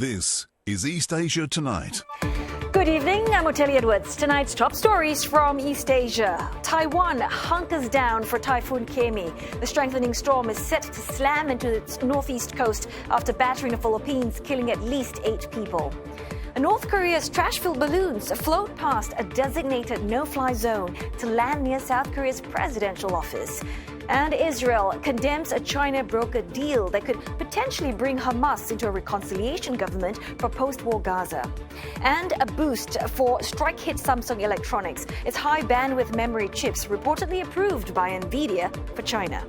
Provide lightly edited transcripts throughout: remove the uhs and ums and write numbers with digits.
This is East Asia Tonight. Good evening, I'm Oteli Edwards. Tonight's top stories from East Asia. Taiwan hunkers down for Typhoon Gaemi. The strengthening storm is set to slam into its northeast coast after battering the Philippines, killing at least 8 people. North Korea's trash-filled balloons float past a designated no-fly zone to land near South Korea's presidential office. And Israel condemns a China-brokered deal that could potentially bring Hamas into a reconciliation government for post-war Gaza. And a boost for strike-hit Samsung Electronics. Its high-bandwidth memory chips reportedly approved by NVIDIA for China.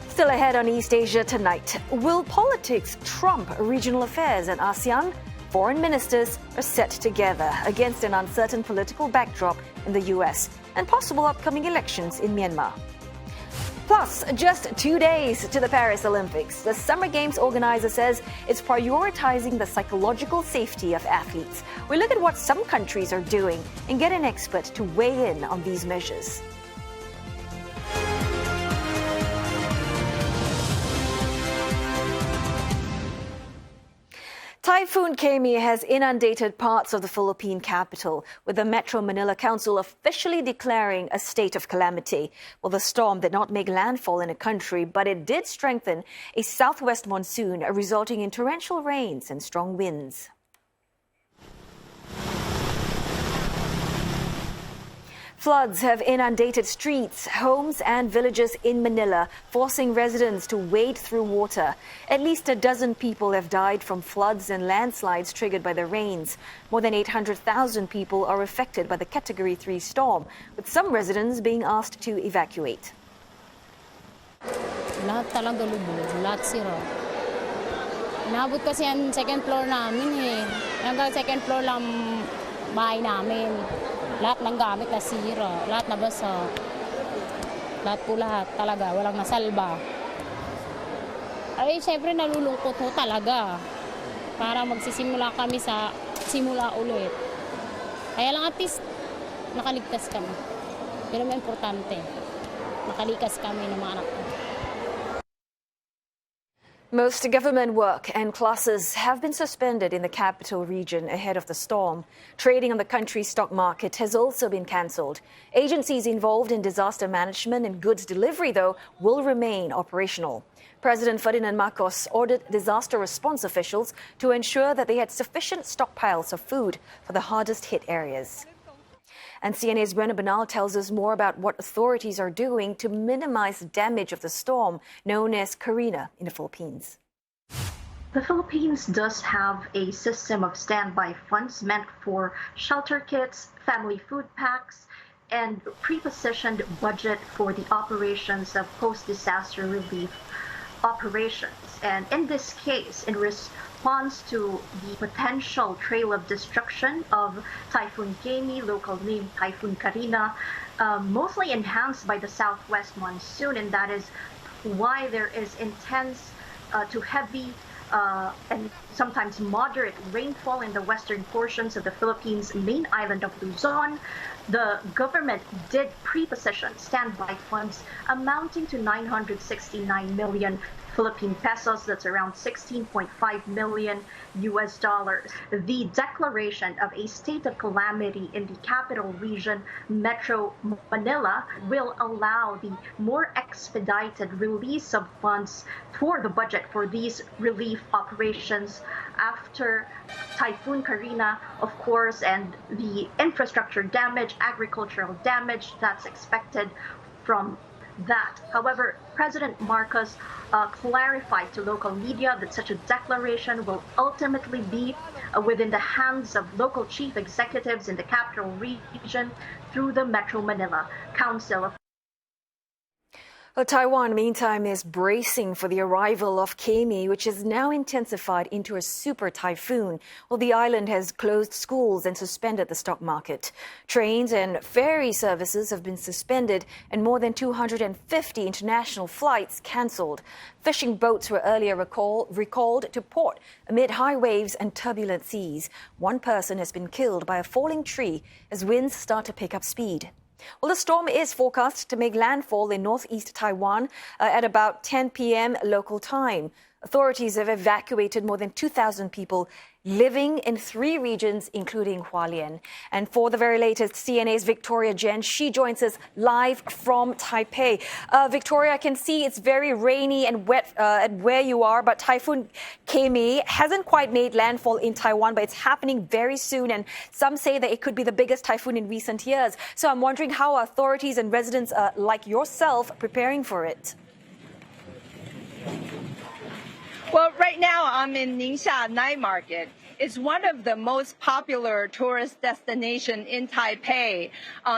Still ahead on East Asia Tonight. Will politics trump regional affairs in ASEAN? Foreign ministers are set together against an uncertain political backdrop in the US and possible upcoming elections in Myanmar. Plus, just 2 days to the Paris Olympics, the Summer Games organizer says it's prioritizing the psychological safety of athletes. We look at what some countries are doing and get an expert to weigh in on these measures. Typhoon Gaemi has inundated parts of the Philippine capital, with the Metro Manila Council officially declaring a state of calamity. Well, the storm did not make landfall in the country, but it did strengthen a southwest monsoon, resulting in torrential rains and strong winds. Floods have inundated streets, homes and villages in Manila, forcing residents to wade through water. At least a dozen people have died from floods and landslides triggered by the rains. More than 800,000 people are affected by the Category 3 storm, with some residents being asked to evacuate. Lahat talaga lubog, lahat sira. Inabot kasi ang second floor namin eh. Hanggang second floor lang bahay namin. Lahat ng gamit nasira, lahat nabasa. Lahat talaga, walang nasalba. Ay, syempre nalulungkot ho talaga. Para magsisimula kami sa simula ulit. Kaya lang at least nakaligtas kami. Pero may importante, nakalikas kami ng mga anak ko. Most government work and classes have been suspended in the capital region ahead of the storm. Trading on the country's stock market has also been cancelled. Agencies involved in disaster management and goods delivery, though, will remain operational. President Ferdinand Marcos ordered disaster response officials to ensure that they had sufficient stockpiles of food for the hardest-hit areas. And CNA's Brenna Banal tells us more about what authorities are doing to minimize damage of the storm known as Karina in the Philippines. The Philippines does have a system of standby funds meant for shelter kits, family food packs, and pre-positioned budget for the operations of post-disaster relief operations. And in this case, in response to the potential trail of destruction of Typhoon Gaemi, local name Typhoon Karina, mostly enhanced by the southwest monsoon, and that is why there is intense to heavy and sometimes moderate rainfall in the western portions of the Philippines' main island of Luzon. The government did pre-position standby funds amounting to 969 million Philippine pesos, that's around 16.5 million US dollars. The declaration of a state of calamity in the capital region, Metro Manila, will allow the more expedited release of funds for the budget for these relief operations after Typhoon Karina, of course, and the infrastructure damage, agricultural damage that's expected from that. However, President Marcos clarified to local media that such a declaration will ultimately be within the hands of local chief executives in the capital region through the Metro Manila Council. Well, Taiwan, meantime, is bracing for the arrival of Gaemi, which has now intensified into a super typhoon. Well, the island has closed schools and suspended the stock market. Trains and ferry services have been suspended and more than 250 international flights cancelled. Fishing boats were earlier recalled to port amid high waves and turbulent seas. One person has been killed by a falling tree as winds start to pick up speed. Well, the storm is forecast to make landfall in northeast Taiwan at about 10 p.m. local time. Authorities have evacuated more than 2,000 people living in 3 regions, including Hualien. And for the very latest, CNA's Victoria Jen, she joins us live from Taipei. Victoria, I can see it's very rainy and wet at where you are, but Typhoon Gaemi hasn't quite made landfall in Taiwan, but it's happening very soon. And some say that it could be the biggest typhoon in recent years. So I'm wondering how authorities and residents like yourself preparing for it. Well, right now I'm in Ningxia Night Market. It's one of the most popular tourist destinations in Taipei.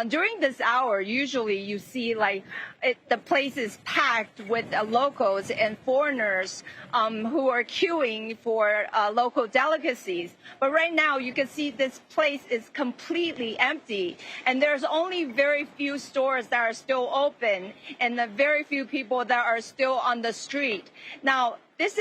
During this hour, usually you see the place is packed with locals and foreigners who are queuing for local delicacies. But right now you can see this place is completely empty, and there's only very few stores that are still open and very few people that are still on the street. Now, this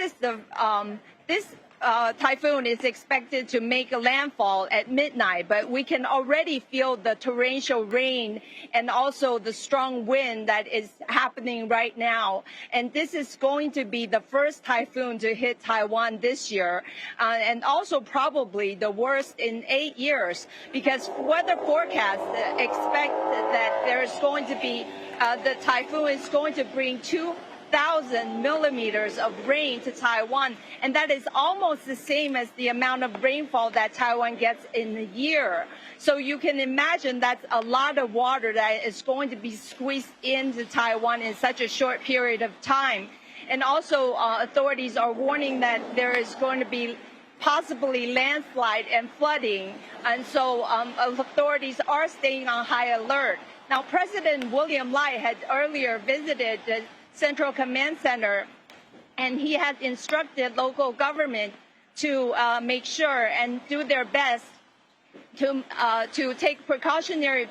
typhoon is expected to make a landfall at midnight, but we can already feel the torrential rain and also the strong wind that is happening right now. And this is going to be the first typhoon to hit Taiwan this year, and also probably the worst in 8 years, because weather forecasts expect that there's going to be, the typhoon is going to bring 2,000 millimeters of rain to Taiwan, and that is almost the same as the amount of rainfall that Taiwan gets in a year. So you can imagine that's a lot of water that is going to be squeezed into Taiwan in such a short period of time. And also authorities are warning that there is going to be possibly landslide and flooding, and so authorities are staying on high alert. Now, President William Lai had earlier visited the Central Command Center, and he has instructed local government to make sure and do their best to take precautionary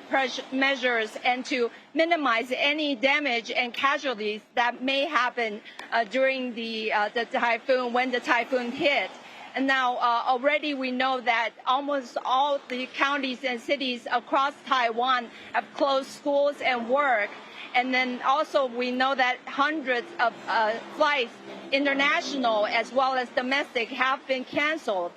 measures and to minimize any damage and casualties that may happen during the typhoon, when the typhoon hit. And now already we know that almost all the counties and cities across Taiwan have closed schools and work. And then also we know that hundreds of flights, international as well as domestic, have been canceled.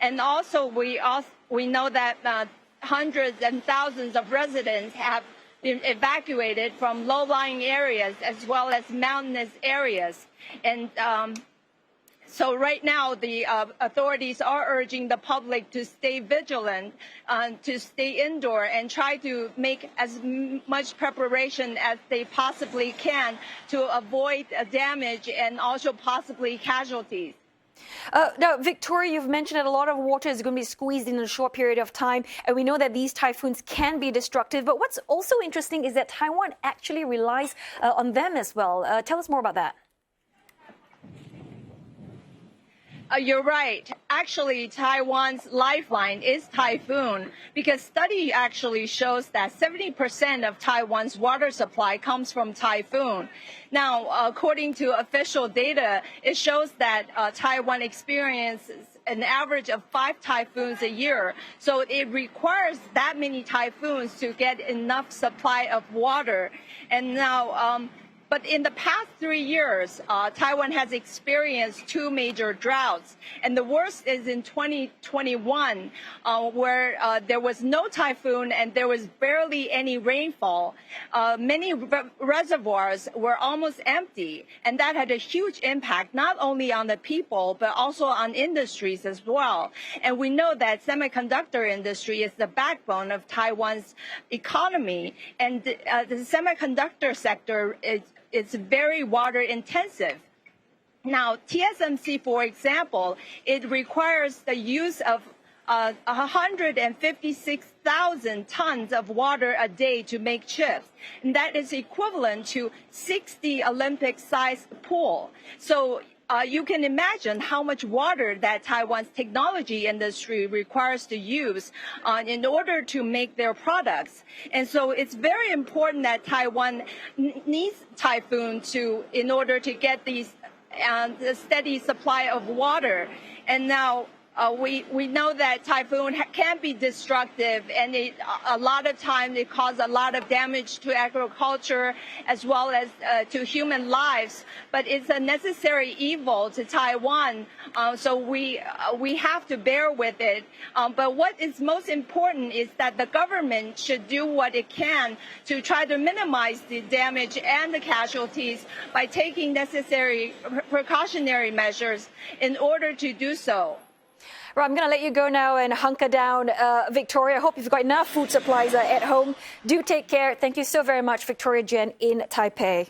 And also we know that hundreds and thousands of residents have been evacuated from low-lying areas as well as mountainous areas. And so right now, the authorities are urging the public to stay vigilant, to stay indoor, and try to make as much preparation as they possibly can to avoid damage and also possibly casualties. Now, Victoria, you've mentioned that a lot of water is going to be squeezed in a short period of time, and we know that these typhoons can be destructive. But what's also interesting is that Taiwan actually relies on them as well. Tell us more about that. You're right. Actually, Taiwan's lifeline is typhoon, because study actually shows that 70% of Taiwan's water supply comes from typhoon. Now, according to official data, it shows that Taiwan experiences an average of 5 typhoons a year. So it requires that many typhoons to get enough supply of water. And now, but in the past 3 years, Taiwan has experienced 2 major droughts. And the worst is in 2021, where there was no typhoon and there was barely any rainfall. Many reservoirs were almost empty. And that had a huge impact, not only on the people, but also on industries as well. And we know that semiconductor industry is the backbone of Taiwan's economy. And the semiconductor sector it's very water intensive. Now, TSMC, for example, it requires the use of 156,000 tons of water a day to make chips. And that is equivalent to 60 Olympic-sized pool. So you can imagine how much water that Taiwan's technology industry requires to use in order to make their products. And so it's very important that Taiwan needs Typhoon in order to get these the steady supply of water. And now we know that Typhoon can be destructive, and a lot of times it causes a lot of damage to agriculture as well as to human lives. But it's a necessary evil to Taiwan, so we have to bear with it. But what is most important is that the government should do what it can to try to minimize the damage and the casualties by taking necessary precautionary measures in order to do so. Right, I'm going to let you go now and hunker down, Victoria. I hope you've got enough food supplies at home. Do take care. Thank you so very much, Victoria Jen in Taipei.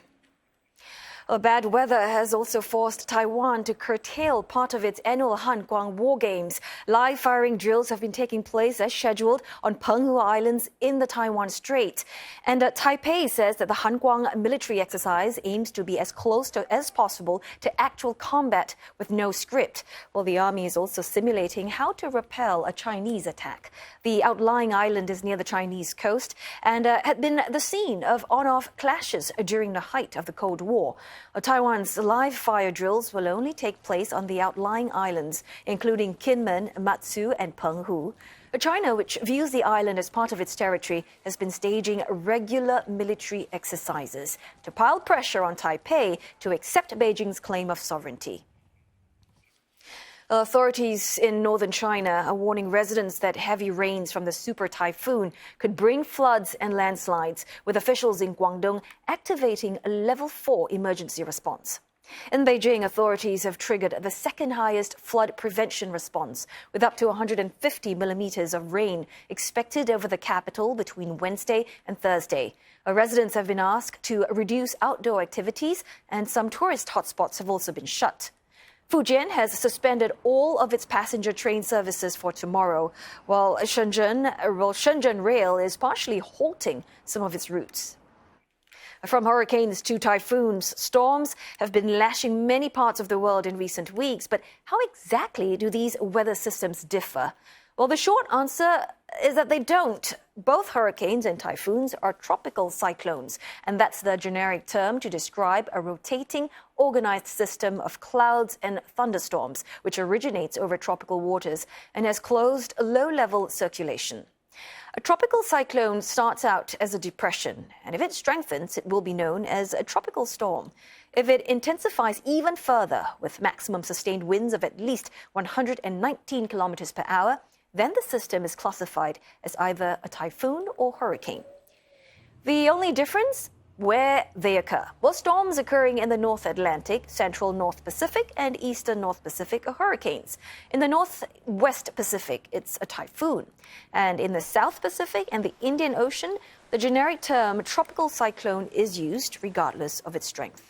Bad weather has also forced Taiwan to curtail part of its annual Hanguang War Games. Live firing drills have been taking place as scheduled on Penghu Islands in the Taiwan Strait. And Taipei says that the Hanguang military exercise aims to be as close as possible to actual combat with no script. While the army is also simulating how to repel a Chinese attack. The outlying island is near the Chinese coast and had been the scene of on-off clashes during the height of the Cold War. Taiwan's live fire drills will only take place on the outlying islands, including Kinmen, Matsu, and Penghu. China, which views the island as part of its territory, has been staging regular military exercises to pile pressure on Taipei to accept Beijing's claim of sovereignty. Authorities in northern China are warning residents that heavy rains from the super typhoon could bring floods and landslides, with officials in Guangdong activating a level 4 emergency response. In Beijing, authorities have triggered the second highest flood prevention response, with up to 150 millimeters of rain expected over the capital between Wednesday and Thursday. Residents have been asked to reduce outdoor activities, and some tourist hotspots have also been shut. Fujian has suspended all of its passenger train services for tomorrow, while Shenzhen Rail is partially halting some of its routes. From hurricanes to typhoons, storms have been lashing many parts of the world in recent weeks. But how exactly do these weather systems differ? Well, the short answer is that they don't. Both hurricanes and typhoons are tropical cyclones, and that's the generic term to describe a rotating, organized system of clouds and thunderstorms, which originates over tropical waters and has closed low-level circulation. A tropical cyclone starts out as a depression, and if it strengthens, it will be known as a tropical storm. If it intensifies even further, with maximum sustained winds of at least 119 kilometers per hour, then the system is classified as either a typhoon or hurricane. The only difference? Where they occur. Well, storms occurring in the North Atlantic, Central North Pacific, and Eastern North Pacific are hurricanes. In the Northwest Pacific, it's a typhoon. And in the South Pacific and the Indian Ocean, the generic term tropical cyclone is used regardless of its strength.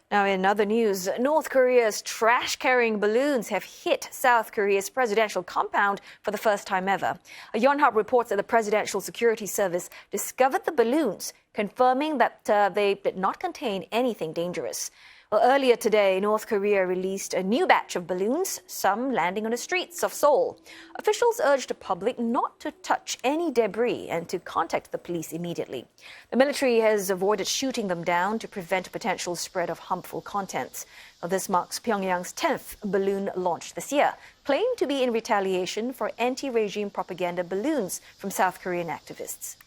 Now, in other news, North Korea's trash-carrying balloons have hit South Korea's presidential compound for the first time ever. Yonhap reports that the Presidential Security Service discovered the balloons, confirming that they did not contain anything dangerous. Well, earlier today, North Korea released a new batch of balloons, some landing on the streets of Seoul. Officials urged the public not to touch any debris and to contact the police immediately. The military has avoided shooting them down to prevent potential spread of harmful contents. Now, this marks Pyongyang's 10th balloon launch this year, claimed to be in retaliation for anti-regime propaganda balloons from South Korean activists.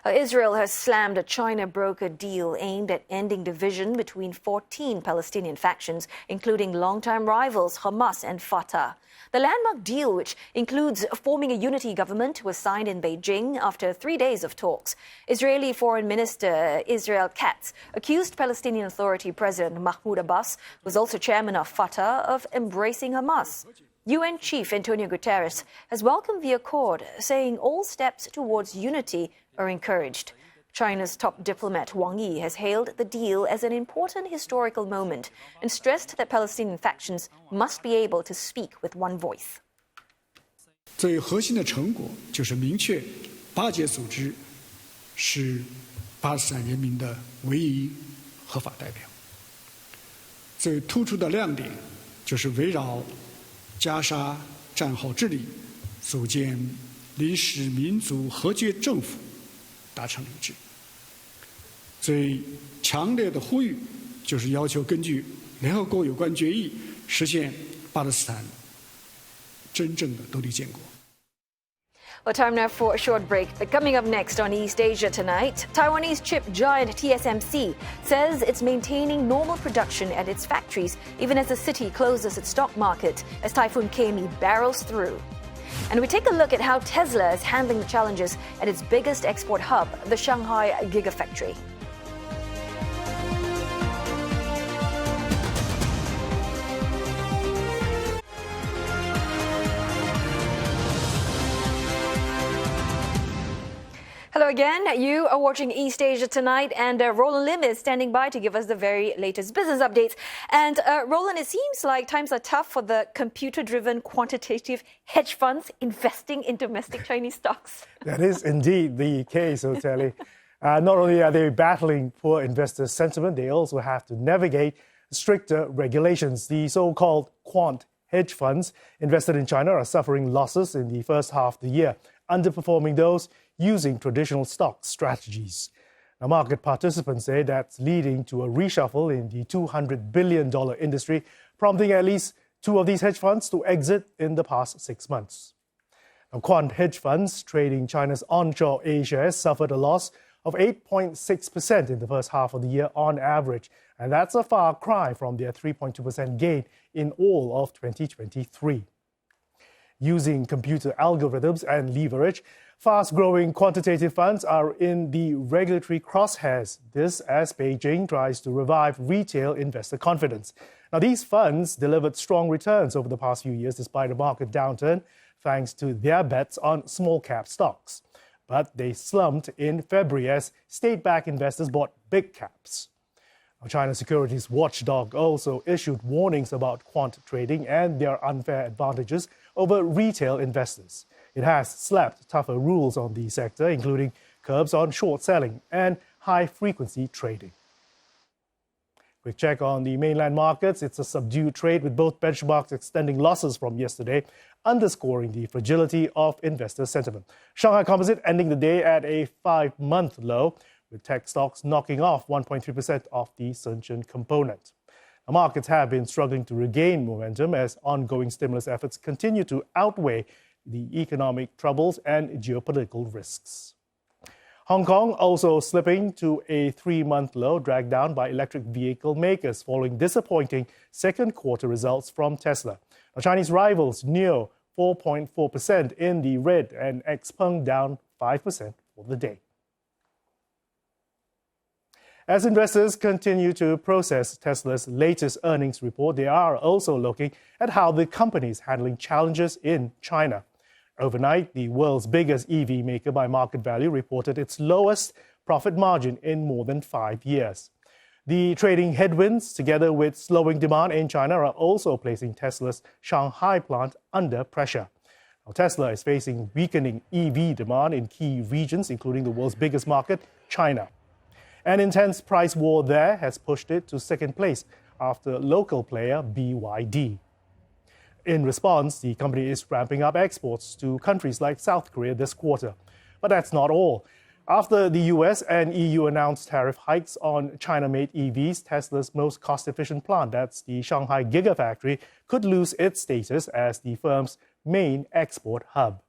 Israel has slammed a China-brokered deal aimed at ending division between 14 Palestinian factions, including longtime rivals Hamas and Fatah. The landmark deal, which includes forming a unity government, was signed in Beijing after 3 days of talks. Israeli Foreign Minister Israel Katz accused Palestinian Authority President Mahmoud Abbas, who was also chairman of Fatah, of embracing Hamas. UN Chief Antonio Guterres has welcomed the accord, saying all steps towards unity are encouraged. China's top diplomat Wang Yi has hailed the deal as an important historical moment and stressed that Palestinian factions must be able to speak with one voice. 最核心的成果就是明确巴解组织是巴勒斯坦人民的唯一合法代表。最突出的亮点就是围绕加沙战后治理，组建临时民族和解政府达成了一致。最强烈的呼吁就是要求根据联合国有关决议，实现巴勒斯坦真正的独立建国。Well, time now for a short break. But coming up next on East Asia tonight, Taiwanese chip giant TSMC says it's maintaining normal production at its factories even as the city closes its stock market as Typhoon Gaemi barrels through. And we take a look at how Tesla is handling the challenges at its biggest export hub, the Shanghai Gigafactory. Hello again. You are watching East Asia Tonight, and Roland Lim is standing by to give us the very latest business updates. And Roland, it seems like times are tough for the computer-driven quantitative hedge funds investing in domestic Chinese stocks. That is indeed the case, Oteli. Not only are they battling poor investor sentiment, they also have to navigate stricter regulations. The so-called quant hedge funds invested in China are suffering losses in the first half of the year, underperforming those using traditional stock strategies. Now, market participants say that's leading to a reshuffle in the $200 billion industry, prompting at least two of these hedge funds to exit in the past 6 months. Now, quant hedge funds trading China's onshore A shares suffered a loss of 8.6% in the first half of the year on average, and that's a far cry from their 3.2% gain in all of 2023. Using computer algorithms and leverage, fast-growing quantitative funds are in the regulatory crosshairs. This as Beijing tries to revive retail investor confidence. Now, these funds delivered strong returns over the past few years despite a market downturn, thanks to their bets on small-cap stocks. But they slumped in February as state-backed investors bought big caps. Now, China's securities watchdog also issued warnings about quant trading and their unfair advantages over retail investors. It has slapped tougher rules on the sector, including curbs on short selling and high-frequency trading. Quick check on the mainland markets. It's a subdued trade with both benchmarks extending losses from yesterday, underscoring the fragility of investor sentiment. Shanghai Composite ending the day at a 5-month low, with tech stocks knocking off 1.3% of the Shenzhen component. The markets have been struggling to regain momentum as ongoing stimulus efforts continue to outweigh the economic troubles and geopolitical risks. Hong Kong also slipping to a 3-month low, dragged down by electric vehicle makers following disappointing second quarter results from Tesla. Now, Chinese rivals NIO 4.4% in the red and Xpeng down 5% for the day. As investors continue to process Tesla's latest earnings report, they are also looking at how the company is handling challenges in China. Overnight, the world's biggest EV maker by market value reported its lowest profit margin in more than 5 years. The trading headwinds, together with slowing demand in China, are also placing Tesla's Shanghai plant under pressure. Now, Tesla is facing weakening EV demand in key regions, including the world's biggest market, China. An intense price war there has pushed it to second place after local player BYD. In response, the company is ramping up exports to countries like South Korea this quarter. But that's not all. After the US and EU announced tariff hikes on China-made EVs, Tesla's most cost-efficient plant, that's the Shanghai Gigafactory, could lose its status as the firm's main export hub.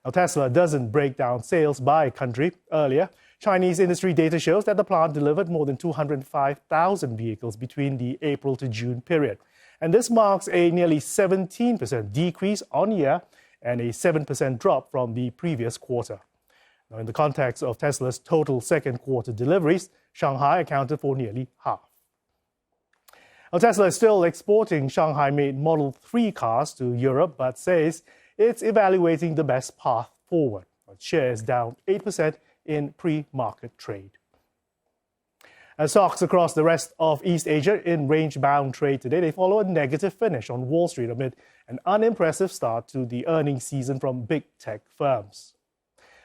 Now, Tesla doesn't break down sales by country. Earlier, Chinese industry data shows that the plant delivered more than 205,000 vehicles between the April to June period. And this marks a nearly 17% decrease on year and a 7% drop from the previous quarter. Now, in the context of Tesla's total second quarter deliveries, Shanghai accounted for nearly half. Now, Tesla is still exporting Shanghai-made Model 3 cars to Europe, but says it's evaluating the best path forward. Its share is down 8% in pre-market trade. As stocks across the rest of East Asia in range-bound trade today, they follow a negative finish on Wall Street amid an unimpressive start to the earnings season from big tech firms.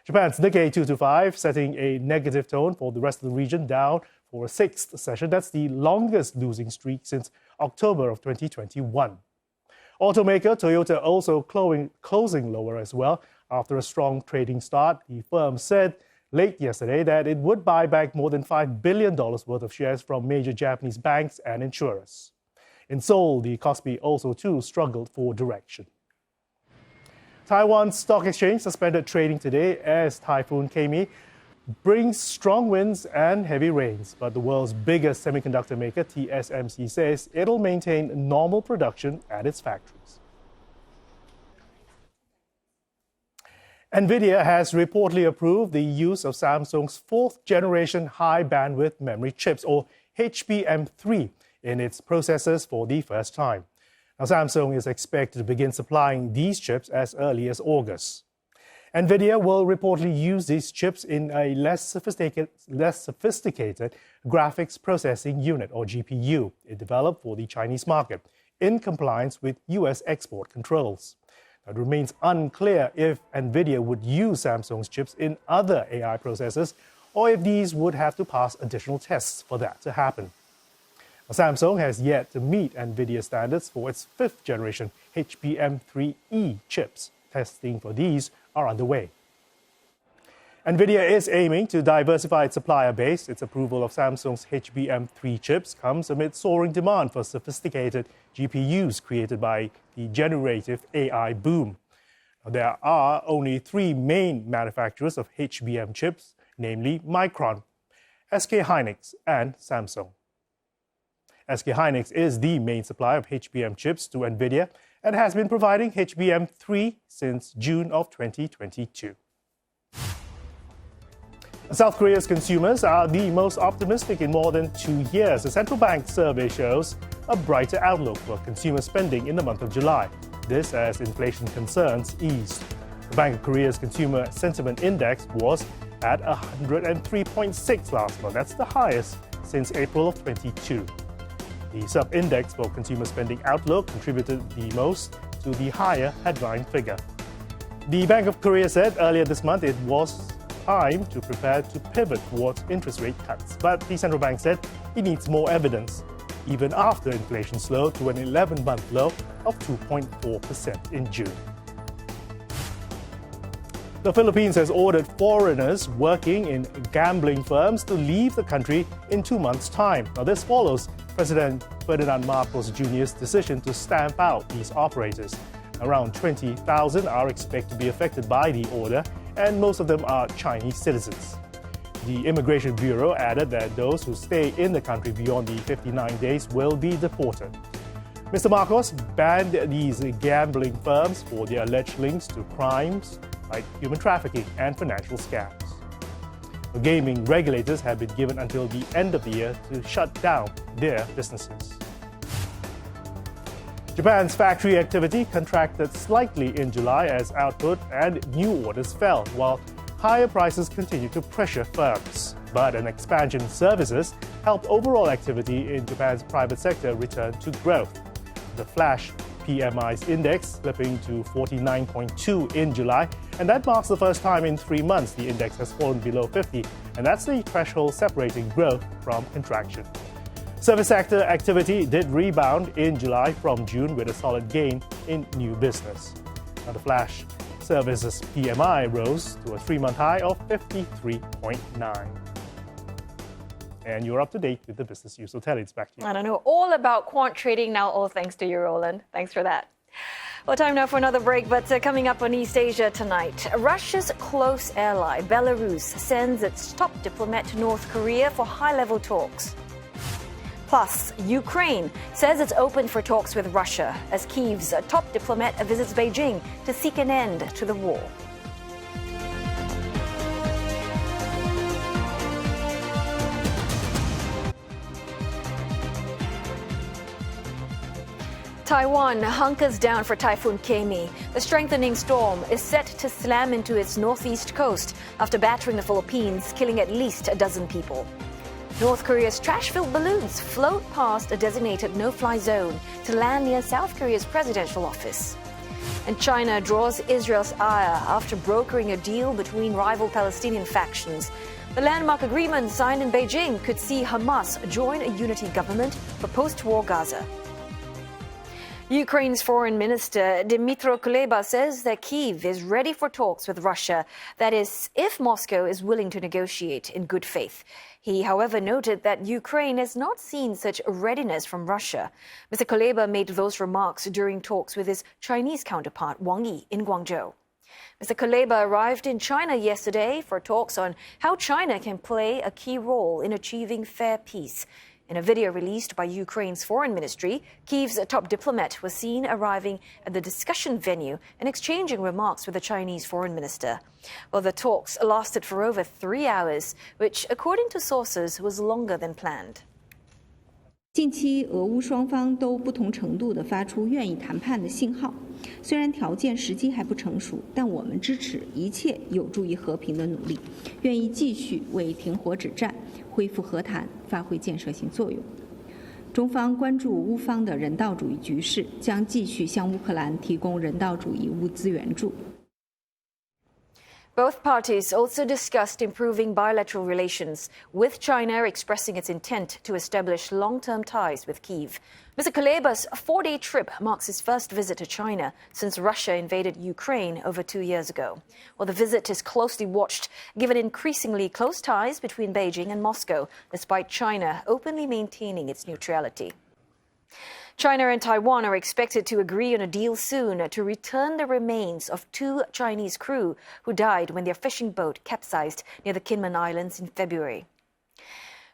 Japan's Nikkei 225 setting a negative tone for the rest of the region, down for a sixth session. That's the longest losing streak since October of 2021. Automaker Toyota also closing lower as well after a strong trading start. The firm said late yesterday that it would buy back more than $5 billion worth of shares from major Japanese banks and insurers. In Seoul, the Kospi also too struggled for direction. Taiwan's stock exchange suspended trading today as Typhoon Gaemi brings strong winds and heavy rains. But the world's biggest semiconductor maker, TSMC, says it'll maintain normal production at its factories. NVIDIA has reportedly approved the use of Samsung's fourth-generation high-bandwidth memory chips, or HBM3, in its processors for the first time. Now, Samsung is expected to begin supplying these chips as early as August. NVIDIA will reportedly use these chips in a less sophisticated graphics processing unit, or GPU, it developed for the Chinese market, in compliance with U.S. export controls. Now, it remains unclear if NVIDIA would use Samsung's chips in other AI processors, or if these would have to pass additional tests for that to happen. Samsung has yet to meet NVIDIA standards for its fifth-generation HBM3E chips. Testing for these are underway. NVIDIA is aiming to diversify its supplier base. Its approval of Samsung's HBM3 chips comes amid soaring demand for sophisticated GPUs created by the generative AI boom. There are only three main manufacturers of HBM chips, namely Micron, SK Hynix, and Samsung. SK Hynix is the main supplier of HBM chips to NVIDIA and has been providing HBM3 since June of 2022. South Korea's consumers are the most optimistic in more than 2 years. A central bank survey shows a brighter outlook for consumer spending in the month of July. This as inflation concerns eased. The Bank of Korea's Consumer Sentiment Index was at 103.6 last month. That's the highest since April of 2022. The sub-index for consumer spending outlook contributed the most to the higher headline figure. The Bank of Korea said earlier this month it was time to prepare to pivot towards interest rate cuts. But the central bank said it needs more evidence, even after inflation slowed to an 11-month low of 2.4% in June. The Philippines has ordered foreigners working in gambling firms to leave the country in 2 months' time. Now, this follows President Ferdinand Marcos Jr.'s decision to stamp out these operators. Around 20,000 are expected to be affected by the order, and most of them are Chinese citizens. The Immigration Bureau added that those who stay in the country beyond the 59 days will be deported. Mr. Marcos banned these gambling firms for their alleged links to crimes like human trafficking and financial scams. The gaming regulators have been given until the end of the year to shut down their businesses. Japan's factory activity contracted slightly in July as output and new orders fell, while higher prices continue to pressure firms. But an expansion in services helped overall activity in Japan's private sector return to growth. The flash PMI's index slipping to 49.2 in July, and that marks the first time in 3 months the index has fallen below 50, and that's the threshold separating growth from contraction. Service sector activity did rebound in July from June with a solid gain in new business. Now, the flash services PMI rose to a 3-month high of 53.9. And you're up to date with the business news. So Telly, it's back to you. I don't know all about quant trading now, all thanks to you, Roland. Thanks for that. Well, time now for another break, but coming up on East Asia tonight, Russia's close ally, Belarus, sends its top diplomat to North Korea for high-level talks. Plus, Ukraine says it's open for talks with Russia as Kyiv's top diplomat visits Beijing to seek an end to the war. Taiwan hunkers down for Typhoon Gaemi. The strengthening storm is set to slam into its northeast coast after battering the Philippines, killing at least a dozen people. North Korea's trash-filled balloons float past a designated no-fly zone to land near South Korea's presidential office. And China draws Israel's ire after brokering a deal between rival Palestinian factions. The landmark agreement signed in Beijing could see Hamas join a unity government for post-war Gaza. Ukraine's foreign minister Dmytro Kuleba says that Kyiv is ready for talks with Russia, that is, if Moscow is willing to negotiate in good faith. He, however, noted that Ukraine has not seen such readiness from Russia. Mr. Kuleba made those remarks during talks with his Chinese counterpart Wang Yi in Guangzhou. Mr. Kuleba arrived in China yesterday for talks on how China can play a key role in achieving fair peace. In a video released by Ukraine's foreign ministry, Kyiv's top diplomat was seen arriving at the discussion venue and exchanging remarks with the Chinese foreign minister. Well, the talks lasted for over 3 hours, which, according to sources, was longer than planned. 近期，俄乌双方都不同程度地发出愿意谈判的信号。虽然条件时机还不成熟，但我们支持一切有助于和平的努力，愿意继续为停火止战、恢复和谈发挥建设性作用。中方关注乌方的人道主义局势，将继续向乌克兰提供人道主义物资援助。 Both parties also discussed improving bilateral relations, with China expressing its intent to establish long-term ties with Kyiv. Mr. Kuleba's 4-day trip marks his first visit to China since Russia invaded Ukraine over 2 years ago. Well, the visit is closely watched, given increasingly close ties between Beijing and Moscow, despite China openly maintaining its neutrality. China and Taiwan are expected to agree on a deal soon to return the remains of 2 Chinese crew who died when their fishing boat capsized near the Kinmen Islands in February.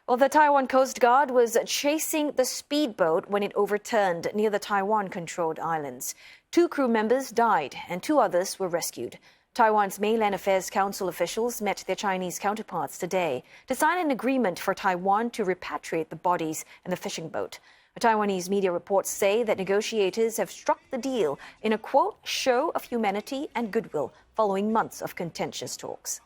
Well, the Taiwan Coast Guard was chasing the speedboat when it overturned near the Taiwan-controlled islands. 2 crew members died and 2 others were rescued. Taiwan's Mainland Affairs Council officials met their Chinese counterparts today to sign an agreement for Taiwan to repatriate the bodies and the fishing boat. Taiwanese media reports say that negotiators have struck the deal in a, quote, show of humanity and goodwill following months of contentious talks.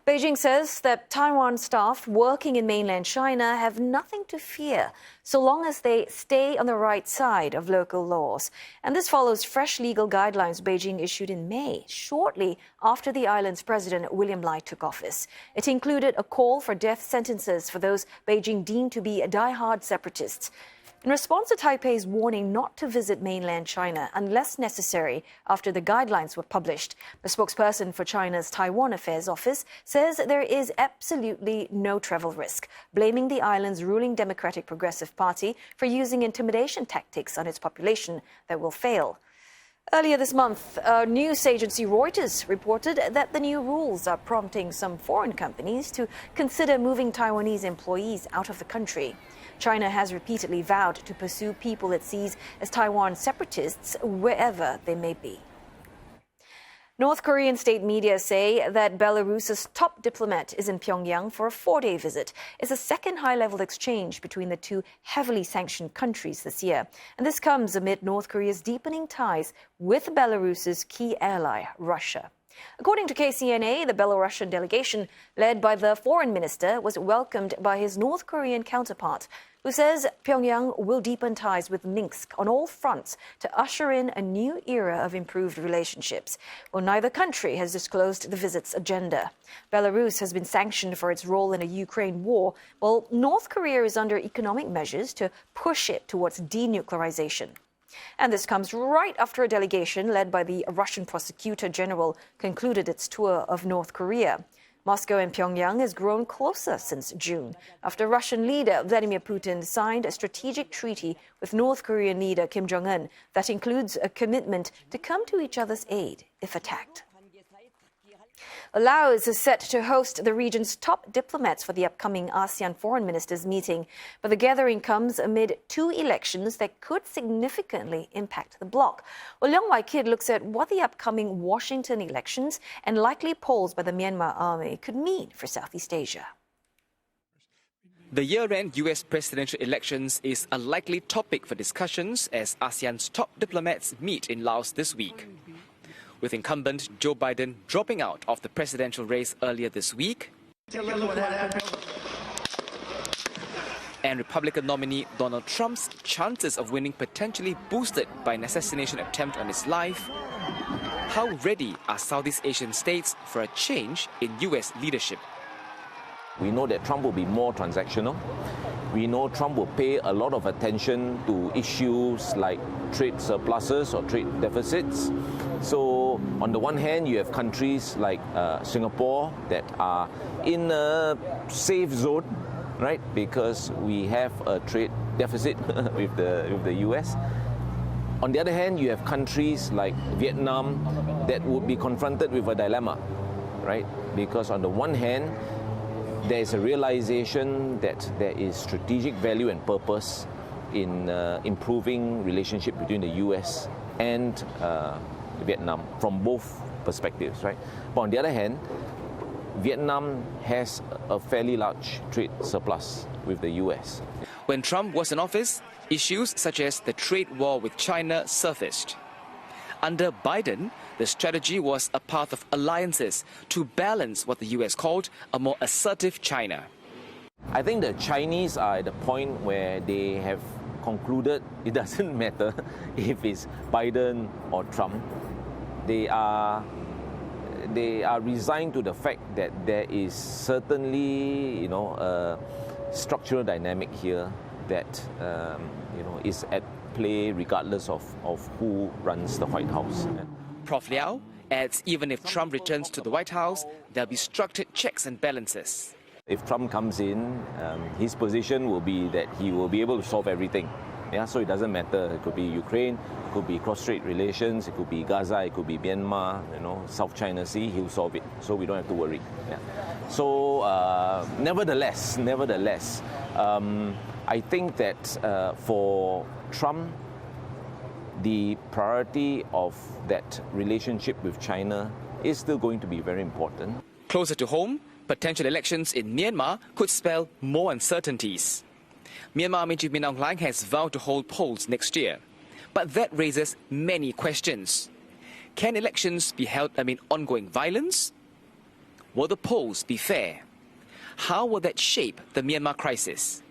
Beijing says that Taiwan staff working in mainland China have nothing to fear so long as they stay on the right side of local laws. And this follows fresh legal guidelines Beijing issued in May, shortly after the island's president William Lai took office. It included a call for death sentences for those Beijing deemed to be die-hard separatists. In response to Taipei's warning not to visit mainland China unless necessary after the guidelines were published, the spokesperson for China's Taiwan Affairs Office says there is absolutely no travel risk, blaming the island's ruling Democratic Progressive Party for using intimidation tactics on its population that will fail. Earlier this month, news agency Reuters reported that the new rules are prompting some foreign companies to consider moving Taiwanese employees out of the country. China has repeatedly vowed to pursue people it sees as Taiwan separatists wherever they may be. North Korean state media say that Belarus's top diplomat is in Pyongyang for a 4-day visit. It's the second high-level exchange between the 2 heavily sanctioned countries this year. And this comes amid North Korea's deepening ties with Belarus's key ally, Russia. According to KCNA, the Belarusian delegation, led by the foreign minister, was welcomed by his North Korean counterpart, who says Pyongyang will deepen ties with Minsk on all fronts to usher in a new era of improved relationships. Well, neither country has disclosed the visit's agenda. Belarus has been sanctioned for its role in a Ukraine war, while North Korea is under economic measures to push it towards denuclearization. And this comes right after a delegation led by the Russian prosecutor general concluded its tour of North Korea. Moscow and Pyongyang has grown closer since June, after Russian leader Vladimir Putin signed a strategic treaty with North Korean leader Kim Jong-un that includes a commitment to come to each other's aid if attacked. Laos is set to host the region's top diplomats for the upcoming ASEAN foreign ministers meeting, but the gathering comes amid 2 elections that could significantly impact the bloc. Well, Leong Wai-kit looks at what the upcoming Washington elections and likely polls by the Myanmar army could mean for Southeast Asia. The year-end US presidential elections is a likely topic for discussions as ASEAN's top diplomats meet in Laos this week. With incumbent Joe Biden dropping out of the presidential race earlier this week, and Republican nominee Donald Trump's chances of winning potentially boosted by an assassination attempt on his life, how ready are Southeast Asian states for a change in US leadership? We know that Trump will be more transactional. We know Trump will pay a lot of attention to issues like trade surpluses or trade deficits. So on the one hand, you have countries like Singapore that are in a safe zone, right? Because we have a trade deficit with the US. On the other hand, you have countries like Vietnam that would be confronted with a dilemma, right? Because on the one hand, there is a realization that there is strategic value and purpose in improving relationship between the US and Vietnam from both perspectives, right? But on the other hand, Vietnam has a fairly large trade surplus with the US. When Trump was in office, issues such as the trade war with China surfaced. Under Biden, the strategy was a path of alliances to balance what the US called a more assertive China. I think the Chinese are at the point where they have concluded it doesn't matter if it's Biden or Trump. They are resigned to the fact that there is certainly, a structural dynamic here that is at play regardless of who runs the White House. Prof. Liao adds even if Trump returns to the White House, there'll be structured checks and balances. If Trump comes in, his position will be that he will be able to solve everything. Yeah, so it doesn't matter. It could be Ukraine, it could be cross-strait relations, it could be Gaza, it could be Myanmar, South China Sea. He'll solve it, so we don't have to worry. Yeah. So, nevertheless, I think that for Trump, the priority of that relationship with China is still going to be very important. Closer to home, potential elections in Myanmar could spell more uncertainties. Myanmar Army Chief Min Aung Hlaing has vowed to hold polls next year. But that raises many questions. Can elections be held amid ongoing violence? Will the polls be fair? How will that shape the Myanmar crisis?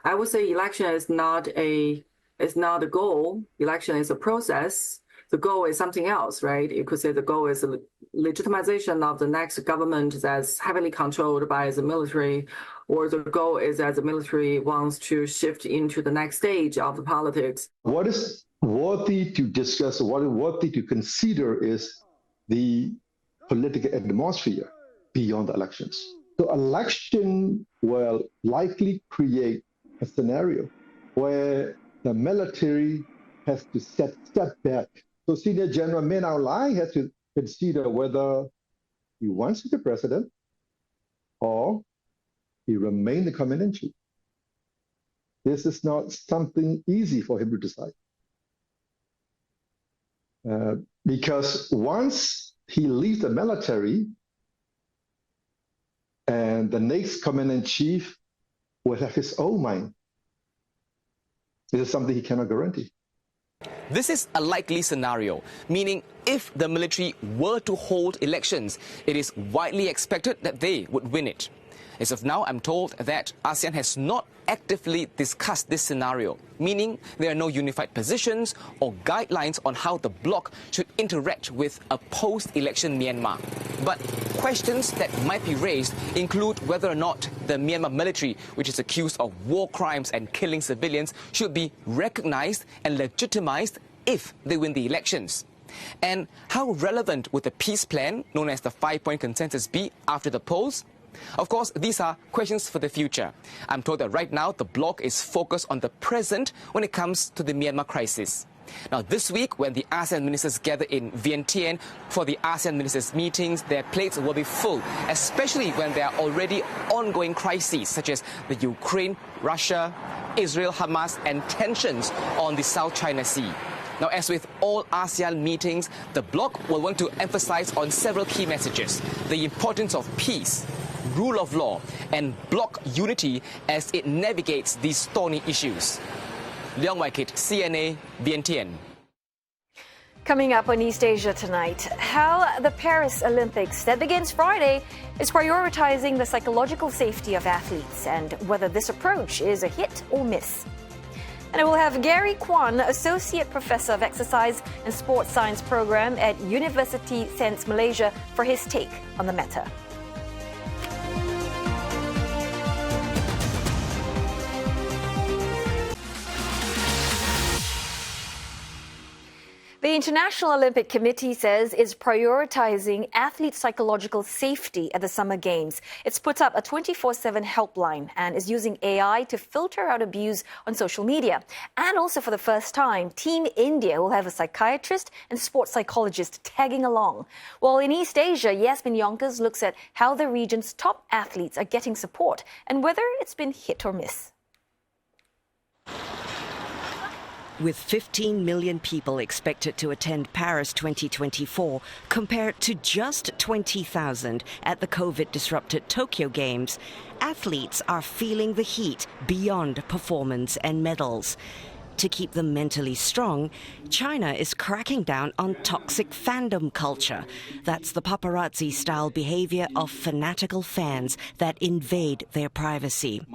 I would say election is not the goal. Election is a process. The goal is something else, right? You could say the goal is the legitimization of the next government that's heavily controlled by the military, or the goal is that the military wants to shift into the next stage of the politics. What is worthy to discuss, what is worthy to consider is the political atmosphere beyond the elections. So election will likely create a scenario where the military has to step back. So Senior General Min Aung Hlaing has to consider whether he wants to be president or he remain the commander-in-chief. This is not something easy for him to decide. Because once he leaves the military, and the next commander-in-chief will have his own mind. This is something he cannot guarantee. This is a likely scenario, meaning if the military were to hold elections, it is widely expected that they would win it. As of now, I'm told that ASEAN has not actively discussed this scenario, meaning there are no unified positions or guidelines on how the bloc should interact with a post-election Myanmar. But questions that might be raised include whether or not the Myanmar military, which is accused of war crimes and killing civilians, should be recognized and legitimized if they win the elections. And how relevant would the peace plan, known as the 5-point consensus, be after the polls? Of course, these are questions for the future. I'm told that right now the bloc is focused on the present when it comes to the Myanmar crisis. Now, this week, when the ASEAN ministers gather in Vientiane for the ASEAN ministers' meetings, their plates will be full, especially when there are already ongoing crises such as the Ukraine, Russia, Israel, Hamas, and tensions on the South China Sea. Now, as with all ASEAN meetings, the bloc will want to emphasize on several key messages: the importance of peace, rule of law and bloc unity as it navigates these thorny issues. Leong Wai Kit, CNA, Vientiane. Coming up on East Asia tonight, how the Paris Olympics that begins Friday is prioritizing the psychological safety of athletes and whether this approach is a hit or miss. And we'll have Gary Kwan, Associate Professor of Exercise and Sports Science Program at University Sains Malaysia, for his take on the matter. The International Olympic Committee says it's prioritizing athlete psychological safety at the Summer Games. It's put up a 24/7 helpline and is using AI to filter out abuse on social media. And also for the first time, Team India will have a psychiatrist and sports psychologist tagging along. While in East Asia, Yasmin Yonkers looks at how the region's top athletes are getting support and whether it's been hit or miss. With 15 million people expected to attend Paris 2024, compared to just 20,000 at the COVID-disrupted Tokyo Games, athletes are feeling the heat beyond performance and medals. To keep them mentally strong, China is cracking down on toxic fandom culture. That's the paparazzi-style behavior of fanatical fans that invade their privacy.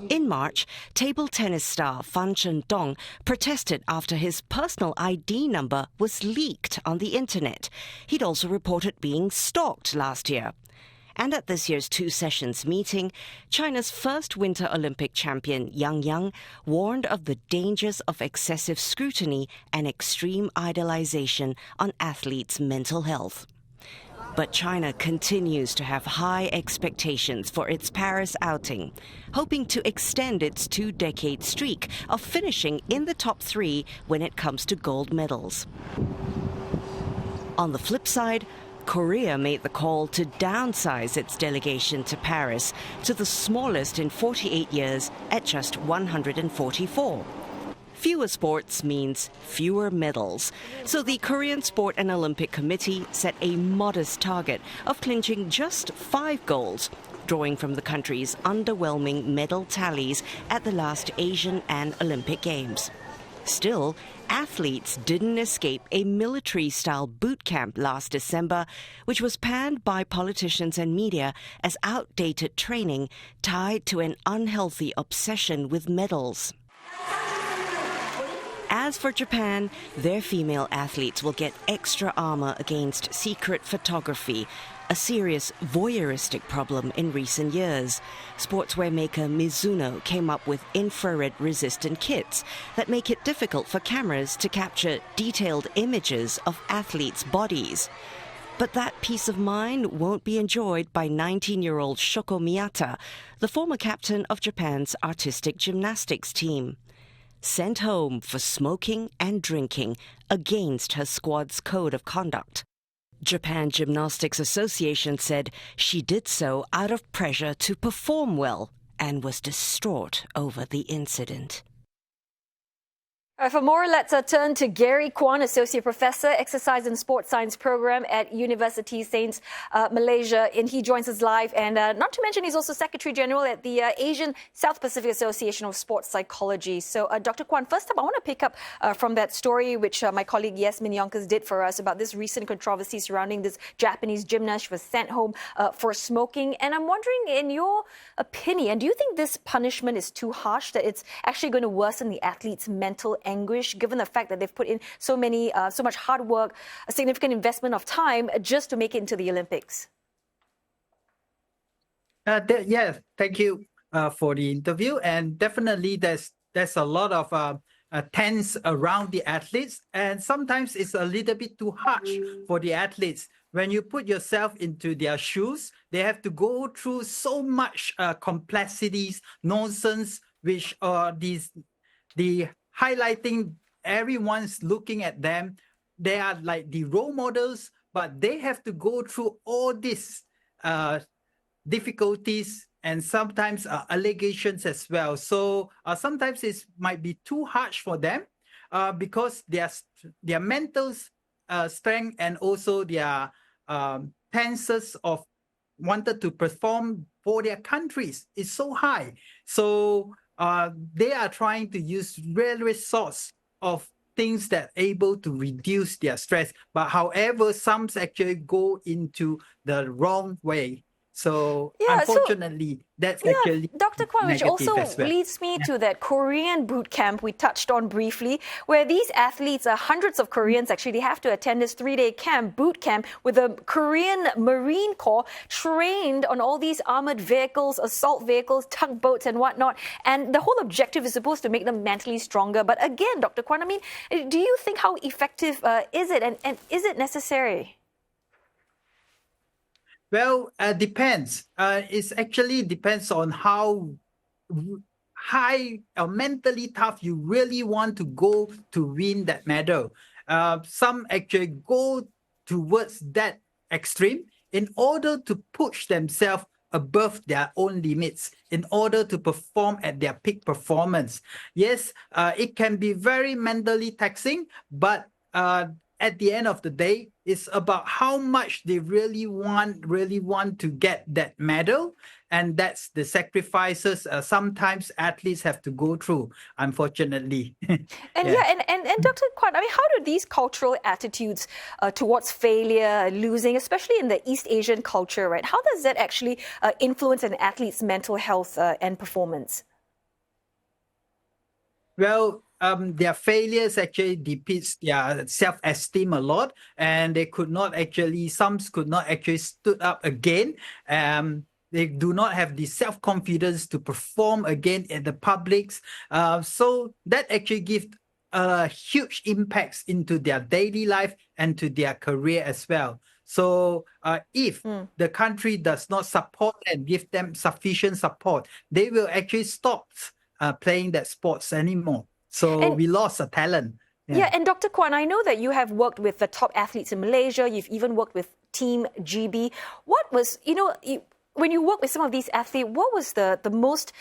In March, table tennis star Fan Zhendong protested after his personal ID number was leaked on the internet. He'd also reported being stalked last year. And at this year's Two Sessions meeting, China's first Winter Olympic champion Yang Yang warned of the dangers of excessive scrutiny and extreme idolization on athletes' mental health. But China continues to have high expectations for its Paris outing, hoping to extend its 2-decade streak of finishing in the top 3 when it comes to gold medals. On the flip side, Korea made the call to downsize its delegation to Paris to the smallest in 48 years at just 144. Fewer sports means fewer medals, so the Korean Sport and Olympic Committee set a modest target of clinching just 5 golds, drawing from the country's underwhelming medal tallies at the last Asian and Olympic Games. Still, athletes didn't escape a military-style boot camp last December, which was panned by politicians and media as outdated training tied to an unhealthy obsession with medals. As for Japan, their female athletes will get extra armor against secret photography, a serious voyeuristic problem in recent years. Sportswear maker Mizuno came up with infrared-resistant kits that make it difficult for cameras to capture detailed images of athletes' bodies. But that peace of mind won't be enjoyed by 19-year-old Shoko Miyata, the former captain of Japan's artistic gymnastics team. Sent home for smoking and drinking against her squad's code of conduct. Japan Gymnastics Association said she did so out of pressure to perform well and was distraught over the incident. For more, let's turn to Gary Kwan, Associate Professor, Exercise and Sports Science Program at University Sains Malaysia. And he joins us live. And not to mention, he's also Secretary General at the Asian South Pacific Association of Sports Psychology. So, Dr. Kwan, first up, I want to pick up from that story which my colleague Yasmin Yonkers did for us about this recent controversy surrounding this Japanese gymnast. She was sent home for smoking. And I'm wondering, in your opinion, do you think this punishment is too harsh, that it's actually going to worsen the athlete's mental anguish, given the fact that they've put in so much hard work, a significant investment of time just to make it into the Olympics? Yes, thank you for the interview. And definitely there's a lot of tense around the athletes. And sometimes it's a little bit too harsh for the athletes. When you put yourself into their shoes, they have to go through so much complexities, nonsense, which are the highlighting, everyone's looking at them. They are like the role models, but they have to go through all these difficulties and sometimes allegations as well. So sometimes it might be too harsh for them because their mental strength and also their tenses of wanted to perform for their countries is so high. So they are trying to use various sorts of things that are able to reduce their stress. But however, some actually go into the wrong way. So unfortunately, that's actually Dr. Kwan, which also leads me to that Korean boot camp we touched on briefly, where these athletes, hundreds of Koreans actually, they have to attend this 3-day boot camp with the Korean Marine Corps, trained on all these armored vehicles, assault vehicles, tugboats and whatnot. And the whole objective is supposed to make them mentally stronger. But again, Dr. Kwan, I mean, do you think how effective is it, and is it necessary? Well, depends. It actually depends on how high or mentally tough you really want to go to win that medal. Some actually go towards that extreme in order to push themselves above their own limits, in order to perform at their peak performance. Yes, it can be very mentally taxing, but at the end of the day, it's about how much they really want to get that medal. And that's the sacrifices sometimes athletes have to go through, unfortunately. And Dr. Kwan, I mean, how do these cultural attitudes towards failure, losing, especially in the East Asian culture, right? How does that actually influence an athlete's mental health and performance? Well, their failures actually depletes their self-esteem a lot, and some could not actually stood up again. They do not have the self-confidence to perform again in the publics. So that actually gives huge impacts into their daily life and to their career as well. So if the country does not support and give them sufficient support, they will actually stop playing that sports anymore. So we lost a talent. Yeah, and Dr. Kwan, I know that you have worked with the top athletes in Malaysia. You've even worked with Team GB. What was, when you work with some of these athletes, what was the most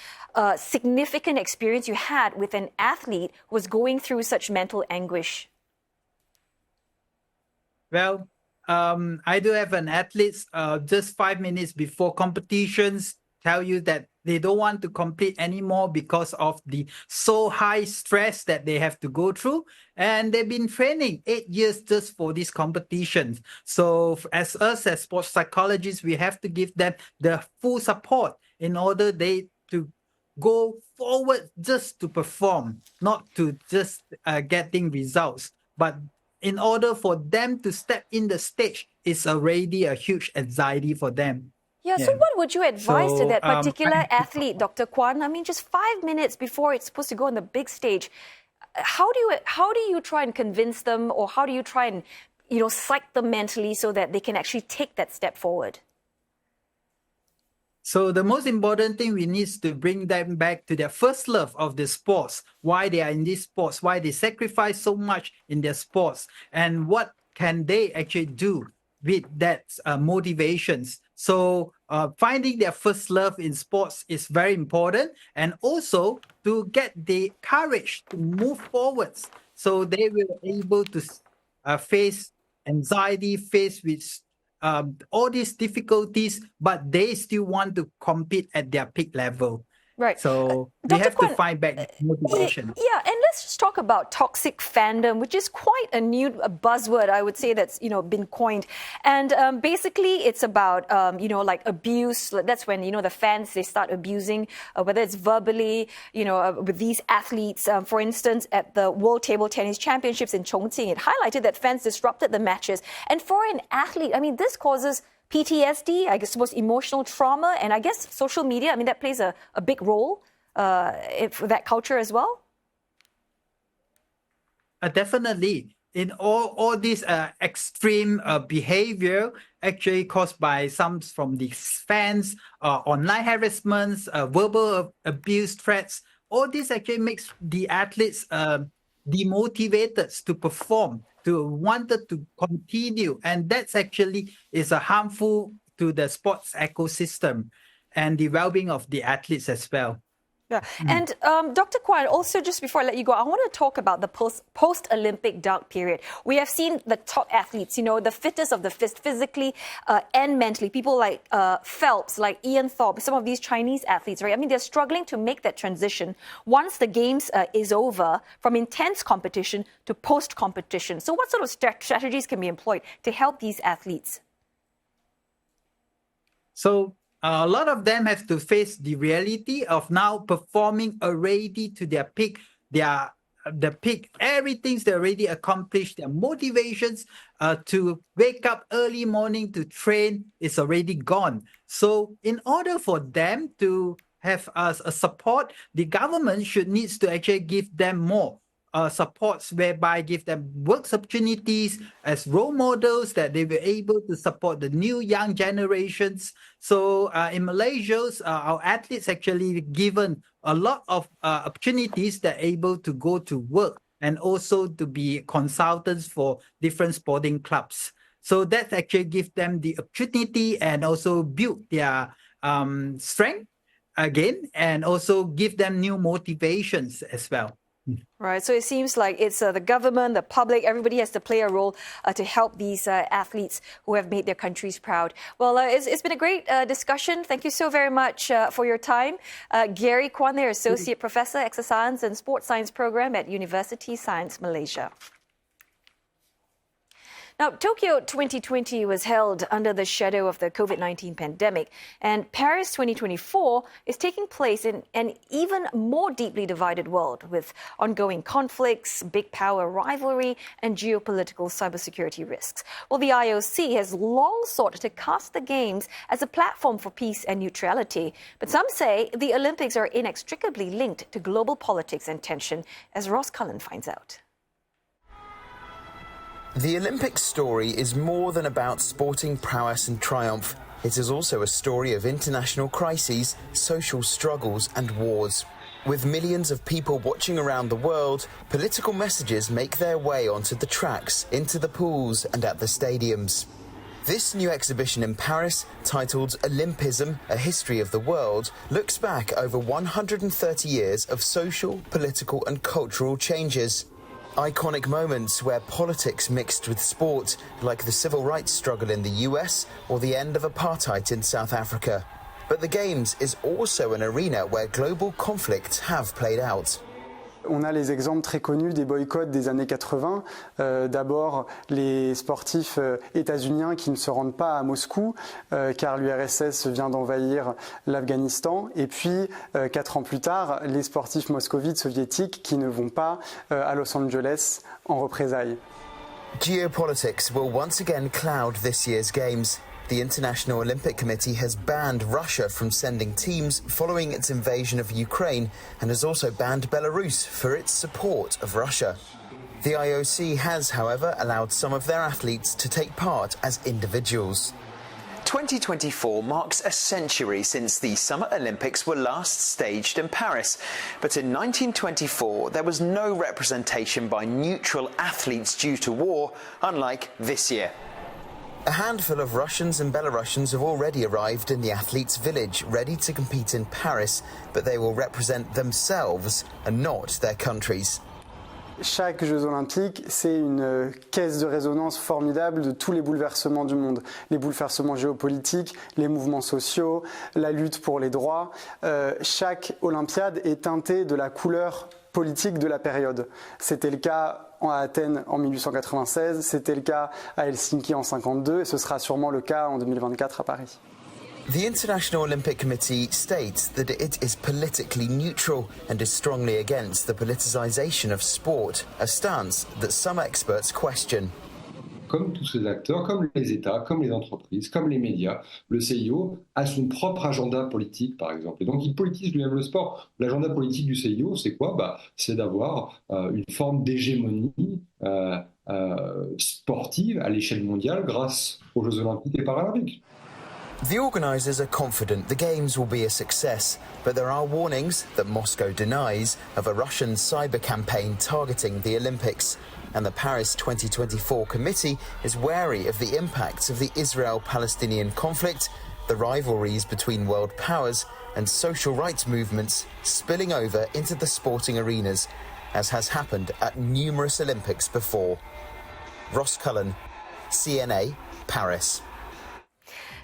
significant experience you had with an athlete who was going through such mental anguish? Well, I do have an athlete just 5 minutes before competitions tell you that they don't want to compete anymore because of the so high stress that they have to go through. And they've been training 8 years just for these competitions. So as sports psychologists, we have to give them the full support in order to go forward just to perform, not to just getting results. But in order for them to step in the stage, it's already a huge anxiety for them. Yeah, so what would you advise to that particular athlete, Dr. Kwan? I mean, just 5 minutes before it's supposed to go on the big stage, how do you try and convince them, or how do you try and, psych them mentally so that they can actually take that step forward? So the most important thing, we need to bring them back to their first love of the sports, why they are in these sports, why they sacrifice so much in their sports, and what can they actually do with that motivations. So finding their first love in sports is very important, and also to get the courage to move forwards, so they will be able to face anxiety, face with all these difficulties, but they still want to compete at their peak level. Right. So we have to find back motivation. Yeah, and let's just talk about toxic fandom, which is quite a new buzzword, I would say, that's been coined. And basically, it's about like abuse. That's when the fans, they start abusing, whether it's verbally, with these athletes. For instance, at the World Table Tennis Championships in Chongqing, it highlighted that fans disrupted the matches. And for an athlete, I mean, this causes PTSD, I suppose emotional trauma, and I guess social media, I mean, that plays a big role for that culture as well? Definitely. In all this extreme behavior actually caused by some from the fans, online harassments, verbal abuse, threats, all this actually makes the athletes demotivated to perform, to wanted to continue, and that's actually is harmful to the sports ecosystem and the well-being of the athletes as well. Yeah. And Dr. Kwan, also just before I let you go, I want to talk about the post-Olympic dark period. We have seen the top athletes, you know, the fittest of the fit, physically and mentally. People like Phelps, like Ian Thorpe, some of these Chinese athletes, right? I mean, they're struggling to make that transition once the games is over from intense competition to post-competition. So what sort of strategies can be employed to help these athletes? So a lot of them have to face the reality of now performing already to their peak, the peak, everything they already accomplished, their motivations to wake up early morning to train is already gone. So in order for them to have a support, the government needs to actually give them more supports, whereby give them work opportunities as role models that they were able to support the new young generations. So in Malaysia, our athletes actually given a lot of opportunities that are able to go to work and also to be consultants for different sporting clubs. So that actually gives them the opportunity and also build their strength again, and also give them new motivations as well. Right. So it seems like it's the government, the public, everybody has to play a role to help these athletes who have made their countries proud. Well, it's been a great discussion. Thank you so very much for your time. Gary Kwan there, Associate Professor, Exercise and Sports Science Program at University Science Malaysia. Now, Tokyo 2020 was held under the shadow of the COVID-19 pandemic, and Paris 2024 is taking place in an even more deeply divided world with ongoing conflicts, big power rivalry, and geopolitical cybersecurity risks. Well, the IOC has long sought to cast the Games as a platform for peace and neutrality, but some say the Olympics are inextricably linked to global politics and tension, as Ross Cullen finds out. The Olympic story is more than about sporting prowess and triumph. It is also a story of international crises, social struggles and wars. With millions of people watching around the world, political messages make their way onto the tracks, into the pools and at the stadiums. This new exhibition in Paris, titled Olympism, A History of the World, looks back over 130 years of social, political and cultural changes. Iconic moments where politics mixed with sport, like the civil rights struggle in the US or the end of apartheid in South Africa. But the Games is also an arena where global conflicts have played out. On a les exemples très connus des boycotts des années 80. D'abord, les sportifs états-uniens qui ne se rendent pas à Moscou car l'URSS vient d'envahir l'Afghanistan. Et puis, 4 ans plus tard, les sportifs moscovites soviétiques qui ne vont pas à Los Angeles en représailles. Geopolitics will once again cloud this year's Games. The International Olympic Committee has banned Russia from sending teams following its invasion of Ukraine and has also banned Belarus for its support of Russia. The IOC has, however, allowed some of their athletes to take part as individuals. 2024 marks a century since the Summer Olympics were last staged in Paris. But in 1924, there was no representation by neutral athletes due to war, unlike this year. A handful of Russians and Belarusians have already arrived in the athletes' village, ready to compete in Paris, but they will represent themselves and not their countries. Chaque Jeux Olympiques, c'est une caisse de résonance formidable de tous les bouleversements du monde. Les bouleversements géopolitiques, les mouvements sociaux, la lutte pour les droits. Chaque Olympiade est teintée de la couleur politique de la période. C'était le cas à Athènes en 1896, c'était le cas à Helsinki en 1952 et ce sera sûrement le cas en 2024 à Paris. The International Olympic Committee states that it is politically neutral and is strongly against the politicization of sport, a stance that some experts question. Comme tous ces acteurs, comme les États, comme les entreprises, comme les médias, le CIO a son propre agenda politique, par exemple. Et donc, il politise lui-même le sport. L'agenda politique du CIO, c'est quoi ? C'est d'avoir une forme d'hégémonie sportive à l'échelle mondiale grâce aux Jeux Olympiques et Paralympiques. The organisers are confident the Games will be a success, but there are warnings that Moscow denies of a Russian cyber campaign targeting the Olympics. And the Paris 2024 committee is wary of the impacts of the Israel-Palestinian conflict the rivalries between world powers and social rights movements spilling over into the sporting arenas, as has happened at numerous Olympics before. Ross Cullen, CNA, Paris.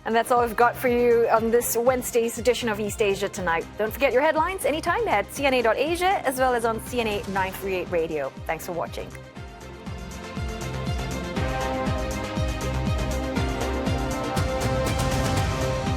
And that's all we've got for you on this Wednesday's edition of East Asia Tonight. Don't forget your headlines anytime at cna.asia as well as on CNA 938 Radio. Thanks for watching.